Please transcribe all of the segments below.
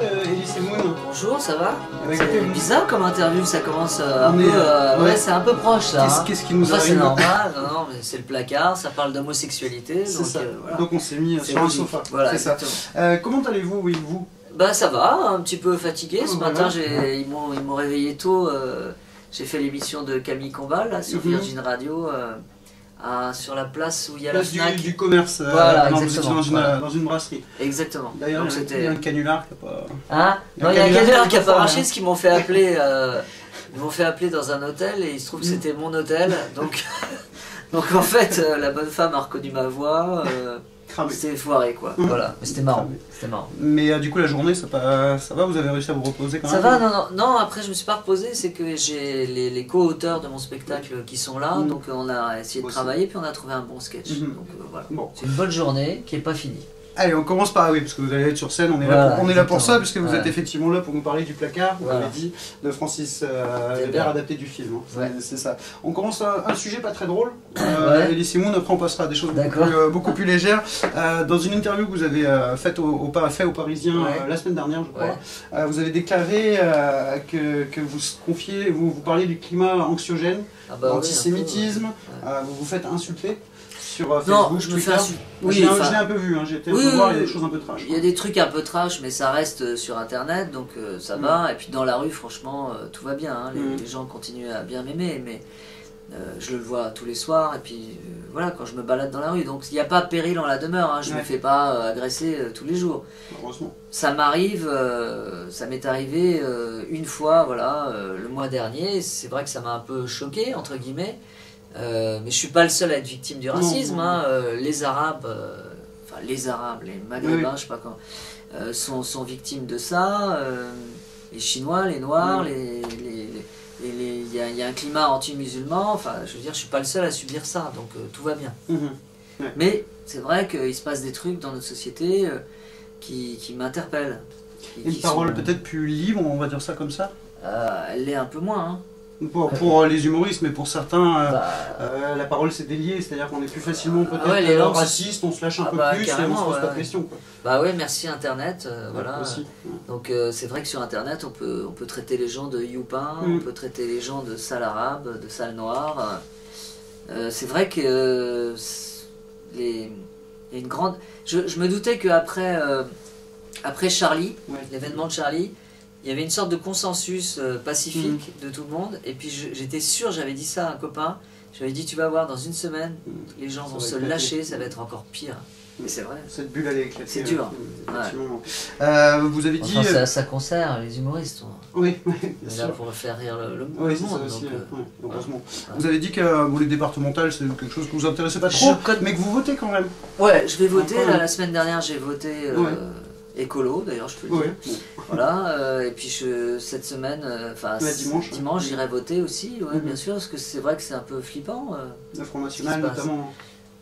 Elie Semoun. Bonjour, ça va? C'est bizarre comme interview, ça commence un peu... ouais, c'est un peu proche là. Qu'est-ce qui nous arrive? C'est normal, non, mais c'est le placard, ça parle d'homosexualité. C'est ça. Voilà. Donc on s'est mis sur un sofa. Voilà, c'est ça. Comment allez-vous, oui, vous? Bah ça va, un petit peu fatigué. Ce matin, ils m'ont réveillé tôt. J'ai fait l'émission de Camille Combal là, sur Virgin Radio. Sur la place où il y a la Fnac. Du commerce, voilà, exactement, dans une brasserie. Exactement. D'ailleurs, il y a un canular qui n'a pas... Hein? Non, il y a un canular qui n'a pas marché, ce qu'ils m'ont fait appeler. Ils m'ont fait appeler dans un hôtel et il se trouve que c'était mon hôtel. Donc, en fait, la bonne femme a reconnu ma voix. C'était foiré quoi. Voilà, mais c'était marrant. Mais du coup la journée ça va, vous avez réussi à vous reposer quand même? Ça va, non, après je me suis pas reposé, c'est que j'ai les co-auteurs de mon spectacle qui sont là, donc on a essayé de travailler puis on a trouvé un bon sketch. Donc voilà. Bon. C'est une bonne journée qui est pas finie. Allez, on commence par, oui, parce que vous allez être sur scène, on est là pour ça, puisque vous êtes effectivement là pour nous parler du placard, vous l'avez dit, de Francis Weber, adapté du film. C'est ça. On commence un sujet pas très drôle, Elie Semoun, après on passera à des choses beaucoup plus légères. Dans une interview que vous avez faite au Parisien la semaine dernière, je crois, vous avez déclaré que vous parliez du climat anxiogène, l'antisémitisme, vous vous faites insulter. Sur Facebook, non, je me fais insulter. Oui, je l'ai un peu vu, j'ai été voir, il y a des choses un peu trash. Il y a des trucs un peu trash, mais ça reste sur internet, donc ça va. Et puis dans la rue, franchement, tout va bien. Hein. Les gens continuent à bien m'aimer, mais je le vois tous les soirs. Et puis voilà, quand je me balade dans la rue, donc il n'y a pas péril en la demeure. Hein. Je ne me fais pas agresser tous les jours. Heureusement. Ça m'arrive, ça m'est arrivé une fois, voilà, le mois dernier. C'est vrai que ça m'a un peu choqué, entre guillemets. Mais je suis pas le seul à être victime du racisme. Hein. Les Arabes, les Maghrébins, je sais pas quand, sont victimes de ça. Les Chinois, les Noirs, il y a un climat anti-musulman. Enfin, je veux dire, je suis pas le seul à subir ça, donc tout va bien. Mais c'est vrai qu'il se passe des trucs dans notre société qui m'interpellent. Une parole peut-être plus libre, on va dire ça comme ça. Elle l'est un peu moins. Hein. Pour les humoristes, mais pour certains, la parole s'est déliée, c'est-à-dire qu'on est plus facilement peut-être raciste, on se lâche un peu plus et on se pose pas de questions. Quoi. Bah ouais, merci Internet, voilà. Donc c'est vrai que sur Internet, on peut traiter les gens de youpins, on peut traiter les gens de sales arabes, de sales noirs. C'est vrai que il y a une grande... Je me doutais qu'après après Charlie, l'événement de Charlie, il y avait une sorte de consensus pacifique de tout le monde, et puis j'étais sûr, j'avais dit ça à un copain, j'avais dit tu vas voir, dans une semaine, les gens vont se lâcher, ça va être encore pire. Et c'est vrai. Cette bulle allait éclater. C'est dur. Vous avez dit... Enfin, ça concerne les humoristes. Oui, bien sûr. Là pour faire rire le monde. Ça aussi, heureusement. Vous avez dit que les départementales, c'est quelque chose que vous intéressez pas trop, mais que vous votez quand même. Ouais, je vais voter. Là, la semaine dernière, j'ai voté... écolo d'ailleurs, je peux le dire. Voilà, et puis cette semaine, dimanche j'irai voter aussi, bien sûr, parce que c'est vrai que c'est un peu flippant. Le Front National notamment.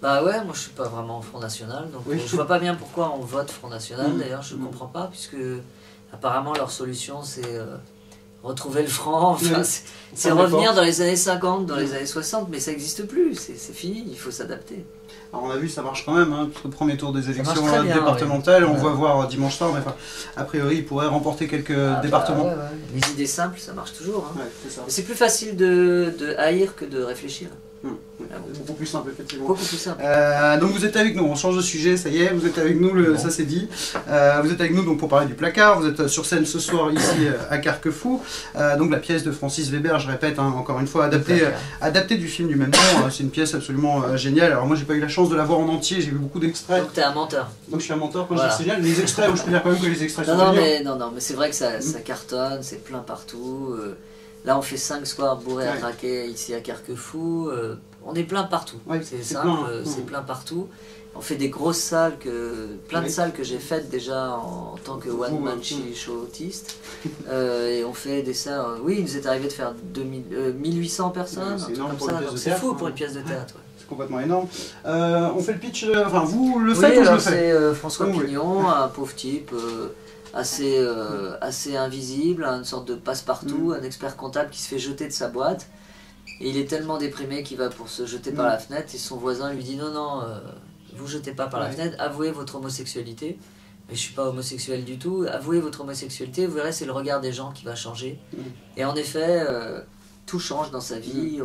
Bah ouais, moi je suis pas vraiment Front National, donc je vois pas bien pourquoi on vote Front National, d'ailleurs je comprends pas, puisque apparemment leur solution c'est retrouver le franc, enfin, c'est revenir dans les années 50, dans les années 60, mais ça n'existe plus, c'est fini, il faut s'adapter. Alors on a vu, ça marche quand même, hein, parce que le premier tour des élections départementales, on va voir dimanche soir, mais a priori il pourrait remporter quelques départements. Les idées simples, ça marche toujours. Hein. C'est plus facile de haïr que de réfléchir. Beaucoup plus simple, effectivement. Beaucoup plus simple. Donc vous êtes avec nous, on change de sujet, ça y est, vous êtes avec nous, ça c'est dit. Vous êtes avec nous donc, pour parler du placard, vous êtes sur scène ce soir ici à Carquefou. Donc la pièce de Francis Weber, je répète encore une fois, adaptée du film du même nom. C'est une pièce absolument géniale. Alors moi j'ai pas eu la chance de la voir en entier, j'ai vu beaucoup d'extraits. Donc t'es un menteur. Donc je suis un menteur quand je dis c'est génial. Les extraits, je peux dire quand même que les extraits sont géniaux. Non, mais c'est vrai que ça cartonne, c'est plein partout. Là on fait 5 soirs bourrés à craquer ici à Carquefou. On est plein partout, c'est simple, c'est plein partout. On fait des grosses salles, plein de salles que j'ai faites déjà en tant que one-man show autiste. Et on fait des salles, il nous est arrivé de faire 1800 personnes, c'est fou pour une pièce de théâtre. C'est complètement énorme. On fait le pitch, vous le faites ou je le fais? C'est François Pignon, un pauvre type assez invisible, une sorte de passe-partout, un expert comptable qui se fait jeter de sa boîte. Et il est tellement déprimé qu'il va pour se jeter par la fenêtre et son voisin lui dit non, vous jetez pas par la fenêtre, avouez votre homosexualité. mais je suis pas homosexuel du tout. Avouez votre homosexualité, vous verrez, c'est le regard des gens qui va changer. Et en effet, tout change dans sa vie.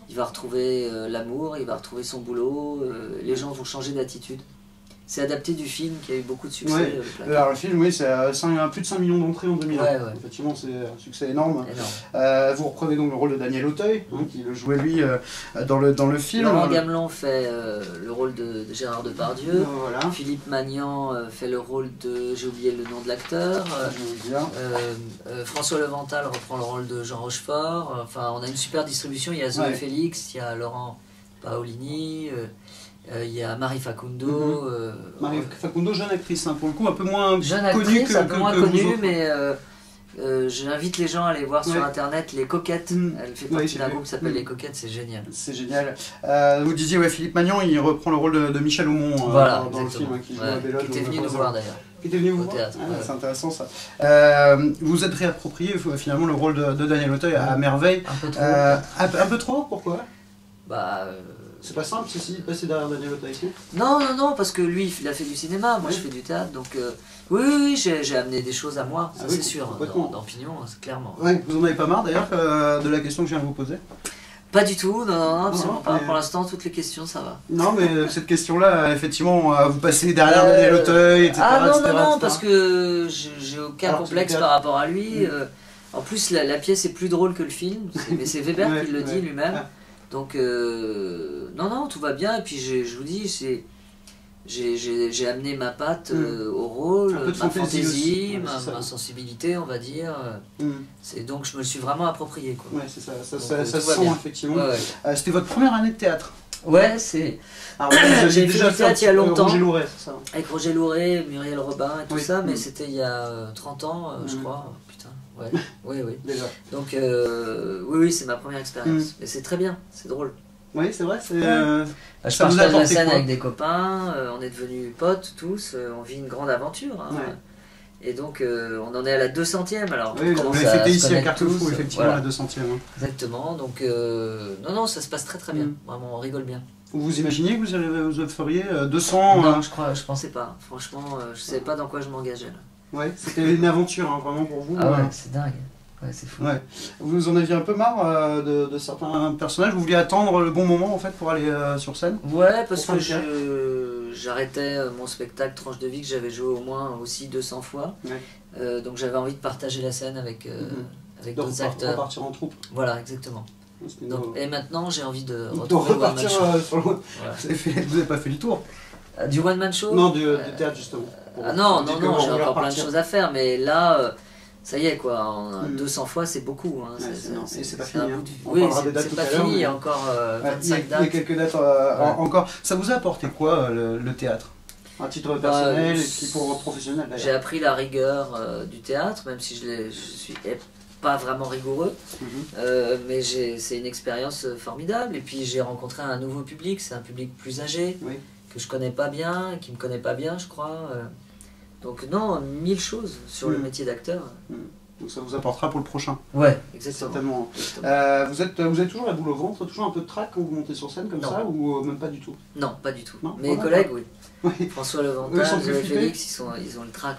Il va retrouver l'amour, il va retrouver son boulot. Les gens vont changer d'attitude. C'est adapté du film qui a eu beaucoup de succès. Ouais. Alors le film, oui, c'est plus de 5 millions d'entrées en 2001. Ouais. Effectivement, c'est un succès énorme. Vous reprenez donc le rôle de Daniel Auteuil, qui le jouait lui dans le film. Laurent Gamelin fait le rôle de Gérard Depardieu. Voilà. Philippe Magnan fait le rôle de... J'ai oublié le nom de l'acteur. François Leventhal reprend le rôle de Jean Rochefort. Enfin, on a une super distribution. Il y a Zoé Félix, il y a Laurent Paolini... il y a Marie Facundo. Marie Facundo, jeune actrice, hein, pour le coup, un peu moins connue que mais j'invite les gens à aller voir sur internet Les Coquettes. Elle fait partie d'un groupe qui s'appelle Les Coquettes, c'est génial. C'est génial. Vous disiez, Philippe Magnan, il reprend le rôle de Michel Aumont dans le film, qui était venu nous voir d'ailleurs. Qui était venu vous voir théâtre. C'est intéressant ça. Vous êtes réapproprié finalement le rôle de Daniel Auteuil à merveille. Un peu trop. Un peu trop, pourquoi? C'est pas simple, ceci, de passer derrière Daniel Auteuil. Non, parce que lui, il a fait du cinéma, moi je fais du théâtre, donc oui, j'ai amené des choses à moi, ça c'est sûr, dans Pignon, clairement. Ouais, vous en avez pas marre d'ailleurs de la question que je viens de vous poser? Pas du tout, non, absolument pas. Pour l'instant, toutes les questions, ça va. Non, mais cette question-là, effectivement, vous passez derrière Daniel Auteuil, etc. Non, parce que j'ai aucun complexe par rapport à lui. En plus, la pièce est plus drôle que le film, mais c'est Weber qui le dit lui-même. Donc, non, tout va bien. Et puis, je vous dis, j'ai amené ma patte au rôle, ma fantaisie, ma sensibilité, on va dire. Donc, je me le suis vraiment approprié. Quoi. Ouais, c'est ça. Ça se sent, effectivement. C'était votre première année de théâtre? Ouais, c'est... J'ai fait du théâtre il y a longtemps. Roger Louret, c'est ça? Avec Roger Louret, Muriel Robin et tout ça, mais c'était il y a 30 ans, je crois. Oui. Déjà. Donc, oui, c'est ma première expérience. Mais c'est très bien, c'est drôle. Oui, c'est vrai. Je partage la scène avec des copains, on est devenus potes tous, on vit une grande aventure. Hein. Et donc, on en est à la 200e. Alors, oui, on l'avez fêté ici à Carquefou, effectivement, la 200e. Hein. Exactement. Donc, non, ça se passe très bien. Vraiment, on rigole bien. Vous imaginiez que vous feriez 200 Non, je pensais pas. Franchement, je savais pas dans quoi je m'engageais là. Ouais, c'était une aventure, hein, vraiment pour vous. Ah ouais, c'est dingue. Ouais, c'est fou. Ouais. Vous en aviez un peu marre de certains personnages? Vous vouliez attendre le bon moment en fait pour aller sur scène? Ouais, parce que j'arrêtais mon spectacle Tranche de vie que j'avais joué au moins aussi 200 fois. Donc j'avais envie de partager la scène avec d'autres acteurs. De repartir en troupe. Voilà, exactement. Donc, et maintenant j'ai envie de repartir sur le... Voilà. Vous n'avez pas fait le tour? Du one man show? Non, du théâtre justement. Non, j'ai encore plein de choses à faire, mais là, ça y est quoi, 200 fois c'est beaucoup. Hein. C'est pas fini. Oui, c'est pas fini, il y a encore 25 dates. Il y a quelques dates encore. Ça vous a apporté quoi le théâtre? À titre personnel et puis pour professionnel d'ailleurs? J'ai appris la rigueur du théâtre, même si je suis pas vraiment rigoureux, mais c'est une expérience formidable. Et puis j'ai rencontré un nouveau public, c'est un public plus âgé. Que je connais pas bien, qui me connaît pas bien, je crois. Donc non, 1000 choses sur le métier d'acteur. Donc ça vous apportera pour le prochain. Ouais, exactement. Certainement. Vous êtes toujours la boule au ventre, toujours un peu de trac quand vous montez sur scène comme ça, ou même pas du tout? Non, pas du tout. Mes collègues, oui. François Leventhal, Zoé Félix, ils ont le trac.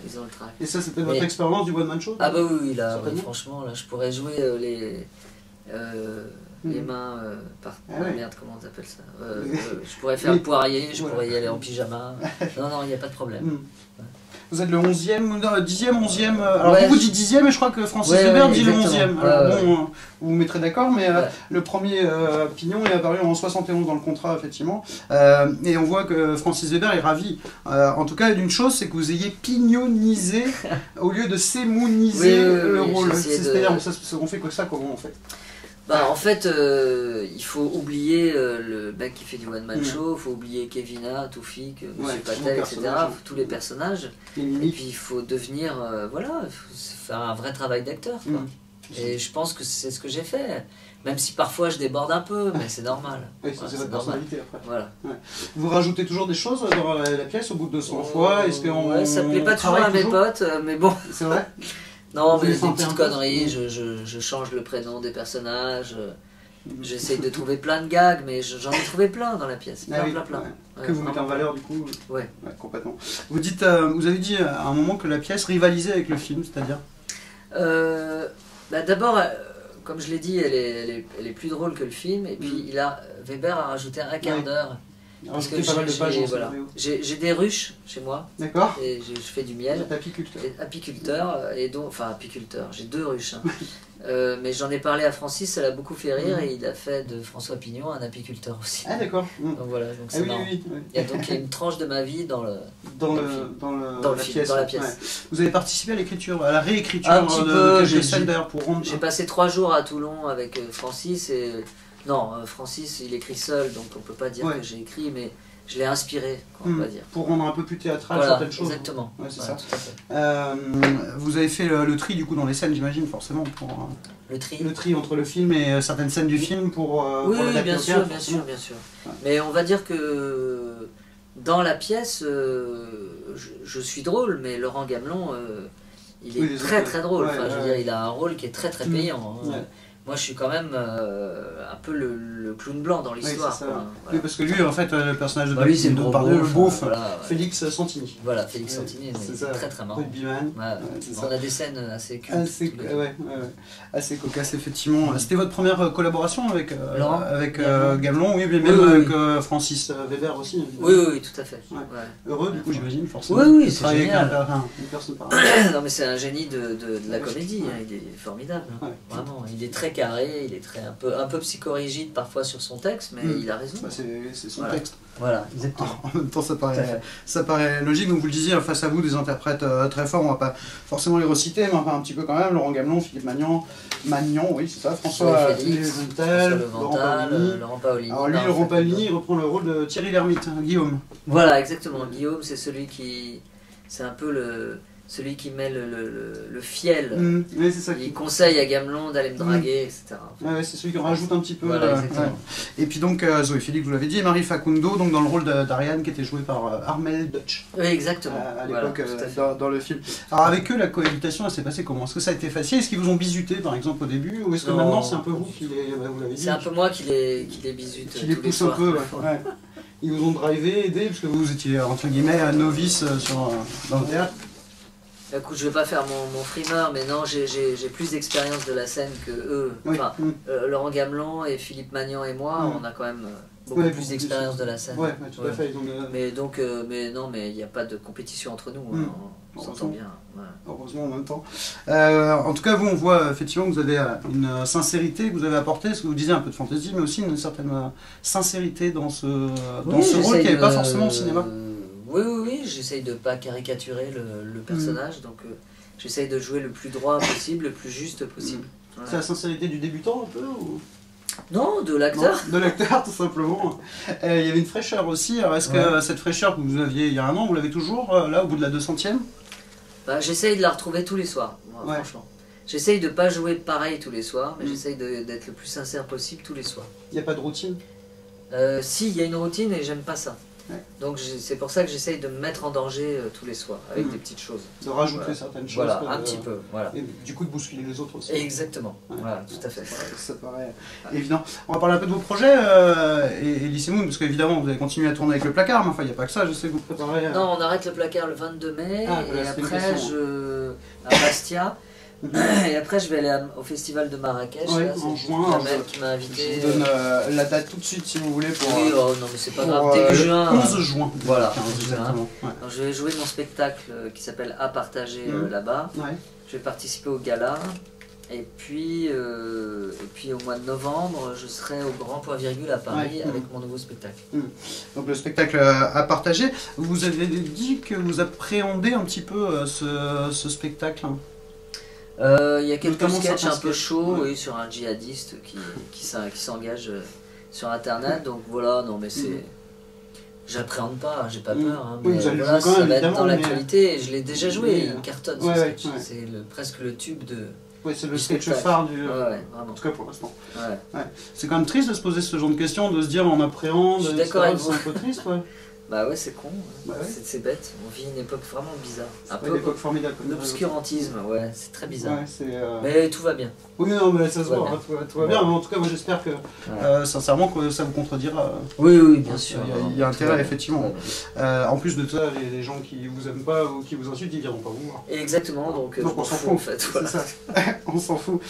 Ils ont le trac. Et ça, c'était votre expérience du one man show? Ah bah oui, là, franchement, là, je pourrais jouer les mains par... Merde, comment on appelle ça? Je pourrais faire le poirier, je pourrais y aller en pyjama. Non, il n'y a pas de problème. Vous êtes le 11e, 10e, 11e. Alors vous dites 10e et je crois que Francis Weber dit le 11e. Alors bon, vous vous mettrez d'accord, mais le premier Pignon est apparu en 71 dans le contrat, effectivement. Et on voit que Francis Weber est ravi. En tout cas, d'une chose, c'est que vous ayez pignonisé au lieu de sémouniser le rôle. C'est-à-dire, on fait quoi ça, comment on fait? En fait, il faut oublier le mec qui fait du one-man show, il faut oublier Kevina, Toufik, Monsieur Patel, etc., tous les personnages. Et puis il faut devenir, faire un vrai travail d'acteur. Et je pense que c'est ce que j'ai fait. Même si parfois je déborde un peu, mais c'est normal. Oui, c'est votre personnalité après. Voilà. Vous rajoutez toujours des choses dans la pièce au bout de 200 fois? Ça plaît pas toujours à mes potes, mais bon. C'est vrai? Non, mais des petites conneries, je change le prénom des personnages, J'essaye de trouver plein de gags, mais j'en ai trouvé plein dans la pièce. Plein. Que vous mettez en valeur du coup. Ouais. Complètement. Vous avez dit à un moment que la pièce rivalisait avec le film, c'est-à-dire D'abord, comme je l'ai dit, elle est plus drôle que le film, et puis Weber a rajouté un quart d'heure. Parce que j'ai des ruches chez moi. D'accord. Et je fais du miel. Apiculteur. Apiculteur, j'ai 2 ruches. Mais j'en ai parlé à Francis, ça l'a beaucoup fait rire, et il a fait de François Pignon un apiculteur aussi. Ah d'accord. Donc voilà, donc c'est marrant. Il y a donc une tranche de ma vie dans la pièce. Vous avez participé à l'écriture, à la réécriture de quelques scènes d'ailleurs pour rendre. J'ai passé 3 jours à Toulon avec Francis et Francis il écrit seul, donc on peut pas dire que j'ai écrit, mais je l'ai inspiré, on va dire. Pour rendre un peu plus théâtral certaines choses. Exactement. Ouais, c'est ça. Tout à fait. Vous avez fait le tri du coup dans les scènes, j'imagine, forcément, pour le tri entre le film et certaines scènes du film pour oui, bien sûr. Ouais. Mais on va dire que dans la pièce, je suis drôle, mais Laurent Gamelon, il est très drôle. Je veux dire, il a un rôle qui est très payant. Moi, je suis quand même un peu le clown blanc dans l'histoire. Oui, parce que lui, en fait, le personnage de lui, c'est le beauf, Félix Santini. Voilà, Félix Santini, c'est très marrant. On a des scènes assez cultes. Assez cocasses, effectivement. C'était votre première collaboration avec Gamelon, oui, mais même avec Francis Weber aussi. Oui, tout à fait. Heureux, du coup, j'imagine, forcément. Oui, c'est génial. Une personne pareille. Non, mais c'est un génie de la comédie, il est formidable. Vraiment, il est très carré, il est un peu psychorigide parfois sur son texte, mais il a raison. C'est son texte. Voilà, exactement. En même temps, ça paraît logique. Donc vous le disiez, face à vous, des interprètes très forts, on va pas forcément les reciter, mais enfin un petit peu quand même. Laurent Gamelon, Philippe Magnan, oui, c'est ça, François Laurent Paolini. Alors lui, Laurent Paolini reprend le rôle de Thierry Lhermitte, Guillaume. Voilà, exactement. Guillaume, c'est celui qui... C'est un peu celui qui met le fiel, oui, c'est ça. Il conseille à Gamelon d'aller me draguer, etc. C'est celui qui en rajoute un petit peu. Voilà, exactement. Et puis donc Zoé Félix, vous l'avez dit, et Marie Facundo, donc dans le rôle d'Ariane, qui était jouée par Armel Dutch. Oui, exactement. À l'époque, dans le film. Alors avec eux, la cohabitation, elle s'est passée comment? Est-ce que ça a été facile? Est-ce qu'ils vous ont bisuté, par exemple, au début? Ou est-ce que maintenant, c'est un peu vous qui vous l'avez dit? C'est un peu moi qui les bisute. Qui les pousse un peu, Ils vous ont drivé, aidé, parce que vous étiez, entre guillemets, novice dans le théâtre. Écoute, je vais pas faire mon frimeur, mais non, j'ai plus d'expérience de la scène que eux. Enfin, Laurent Gamelon et Philippe Magnan et moi, on a quand même beaucoup plus d'expérience de la scène. Oui, tout à fait. Mais il n'y a pas de compétition entre nous. On s'entend bien. Heureusement en même temps. En tout cas, vous, on voit effectivement que vous avez une sincérité que vous avez apportée, ce que vous disiez, un peu de fantaisie, mais aussi une certaine sincérité dans ce rôle qui n'avait pas forcément au cinéma. Oui, j'essaye de ne pas caricaturer le personnage, donc j'essaye de jouer le plus droit possible, le plus juste possible. C'est la sincérité du débutant un peu ou... Non, de l'acteur. De l'acteur, tout simplement. Il y avait une fraîcheur aussi. Alors est-ce que cette fraîcheur que vous aviez il y a un an, vous l'avez toujours là au bout de la 200e? J'essaye de la retrouver tous les soirs, moi, franchement. J'essaye de ne pas jouer pareil tous les soirs, mais j'essaye d'être le plus sincère possible tous les soirs. Il n'y a pas de routine? Si, il y a une routine et j'aime pas ça. Donc c'est pour ça que j'essaye de me mettre en danger tous les soirs, avec des petites choses. De rajouter certaines choses. Voilà, un petit peu. Et du coup de bousculer les autres aussi. Exactement, voilà, tout à fait. Ça paraît évident. On va parler un peu de vos projets, Elise Moon, parce qu'évidemment vous allez continuer à tourner avec le placard, mais enfin il n'y a pas que ça, je sais que vous préparez... Non, on arrête le placard le 22 mai, et après à Bastia. Et après, je vais aller au festival de Marrakech. En juin. Qui m'a invité. Je vous donne la date tout de suite si vous voulez. Oui, non, mais c'est pas grave. Début juin. 11 juin. Voilà, 11 juin. Donc, je vais jouer mon spectacle qui s'appelle À partager là-bas. Je vais participer au gala. Et puis au mois de novembre, je serai au Grand Point Virgule à Paris avec mon nouveau spectacle. Donc le spectacle à partager. Vous avez dit que vous appréhendez un petit peu ce spectacle. Il y a quelques sketchs un peu chauds sur un djihadiste qui s'engage sur internet, donc voilà, non mais c'est... J'appréhende pas, j'ai pas peur, mais voilà, ça va être dans l'actualité, je l'ai déjà joué, il cartonne ce sketch, c'est presque le tube de... c'est le sketch phare du... en tout cas pour l'instant. C'est quand même triste de se poser ce genre de questions, de se dire on appréhende, c'est un peu triste. Bah ouais, c'est con, Bah ouais. c'est bête, on vit une époque vraiment bizarre. Un Une époque formidable. l'obscurantisme, ouais, c'est très bizarre. Ouais, mais tout va bien. Oui, non, mais ça se voit, hein, tout va bien. Mais en tout cas, moi j'espère que, sincèrement, que ça vous contredira. Oui, bien sûr. Il y a intérêt, effectivement. En plus de ça, les gens qui vous aiment pas ou qui vous insultent, ils viendront pas vous voir. Exactement, donc on s'en fout en fait. Voilà. C'est ça. On s'en fout.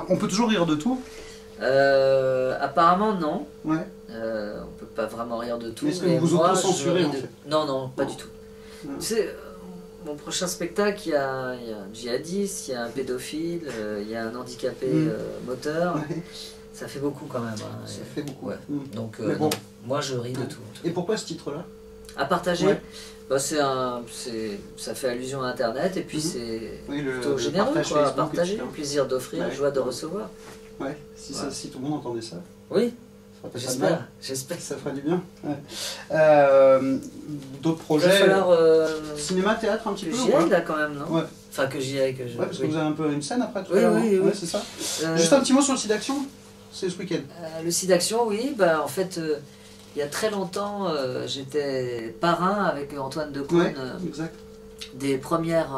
On peut toujours rire de tout. Apparemment, non. Ouais. On peut pas vraiment rire de tout. Est-ce que vous vous auto-censurez en fait? Non, pas du tout. Tu sais, mon prochain spectacle, il y a un djihadiste, il y a un pédophile, il y a un handicapé moteur. Ouais. Ça fait beaucoup quand même. Hein. Ça fait beaucoup. Ouais. Donc, bon. non, moi je ris de tout. Et pourquoi ce titre-là? À partager, bah, ça fait allusion à Internet et puis c'est plutôt généreux, quoi, à partager, le plaisir d'offrir, joie de recevoir. Ouais, si tout le monde entendait ça. Oui, j'espère. Ça ferait du bien. Ouais. D'autres projets? Il va falloir cinéma, théâtre un petit peu? J'y aille là quand même, non? Ouais. Enfin que j'y aille, que je... Ouais, parce que vous avez un peu une scène après tout à l'heure. Oui, c'est ça. Juste un petit mot sur le site d'action, c'est ce week-end. Le site d'action, oui, bah en fait... il y a très longtemps, j'étais parrain avec Antoine Decaune des premières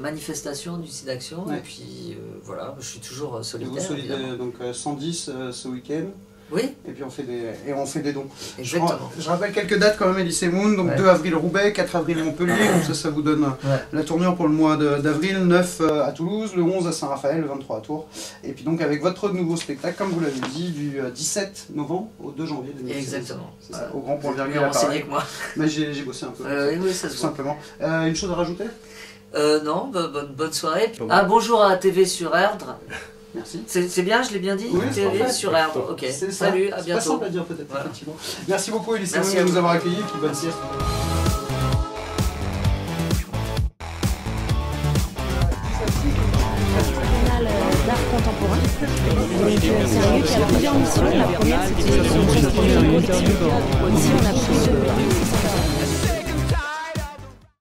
manifestations du site d'action. Et puis voilà, je suis toujours solidaire. Donc 110 ce week-end. Oui. Et puis on fait des dons. Exactement. Je rappelle quelques dates quand même, Elysée Moon. Donc 2 avril Roubaix, 4 avril Montpellier. Donc ça vous donne la tournure pour le mois d'avril. 9 à Toulouse, le 11 à Saint-Raphaël, le 23 à Tours. Et puis donc avec votre nouveau spectacle, comme vous l'avez dit, du 17 novembre au 2 janvier 2016. Exactement. C'est ça, au Grand Point Virgule. Mieux renseigné que moi. Mais j'ai bossé un peu. Oui, ça se voit. Simplement. Une chose à rajouter? Non, bonne soirée. Ah, bonjour à TV sur Erdre. Merci. C'est bien, je l'ai bien dit? Oui, TV sur Erdre, ok. Salut, à bientôt. C'est pas simple à dire peut-être, effectivement. Merci beaucoup Elysée de nous avoir accueillis, puis bonne sieste. D'art contemporain. Donc c'est un lieu qui a plusieurs missions. La première, c'était son geste. Ici, on a plus de